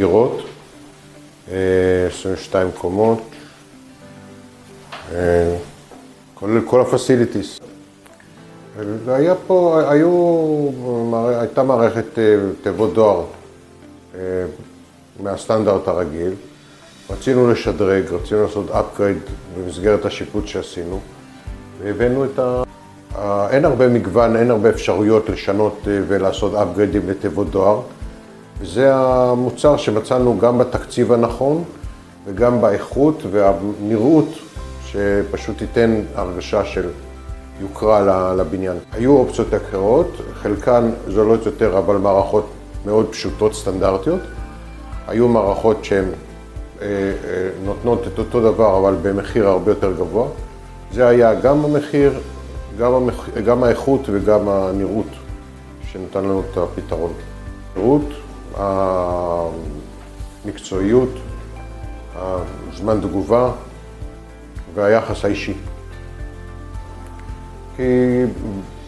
דירות, 22 קומות, כולל כל הפסיליטיס. הייתה מערכת תיבות דואר מהסטנדרט הרגיל. רצינו לשדרג, רצינו לעשות upgrade במסגרת השיפוט שעשינו. והבאנו אין הרבה מגוון, אין הרבה אפשרויות לשנות ולעשות upgrade'ים לתיבות דואר. וזה המוצר שמצאנו גם בתקציב הנכון וגם באיכות והנראות שפשוט ייתן הרגשה של יוקרה לבניין. היו אופציות אחרות, חלקן זולות יותר, אבל מערכות מאוד פשוטות, סטנדרטיות. היו מערכות שהן נותנות את אותו דבר, אבל במחיר הרבה יותר גבוה. זה היה גם המחיר, גם האיכות וגם הנראות שנתן לנו את הפתרון. הנראות, המקצועיות, הזמן תגובה והיחס האישי. כי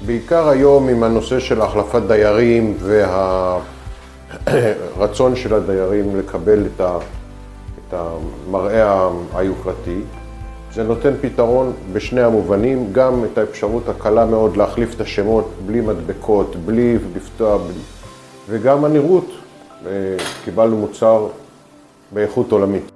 בעיקר היום עם הנושא של החלפת דיירים והרצון של הדיירים לקבל את המראה היוקרתי, זה נותן פתרון בשני המובנים, גם את האפשרות הקלה מאוד להחליף את השמות בלי מדבקות, בלי לפתוח, וגם הנראות, קיבלנו מוצר באיכות עולמית.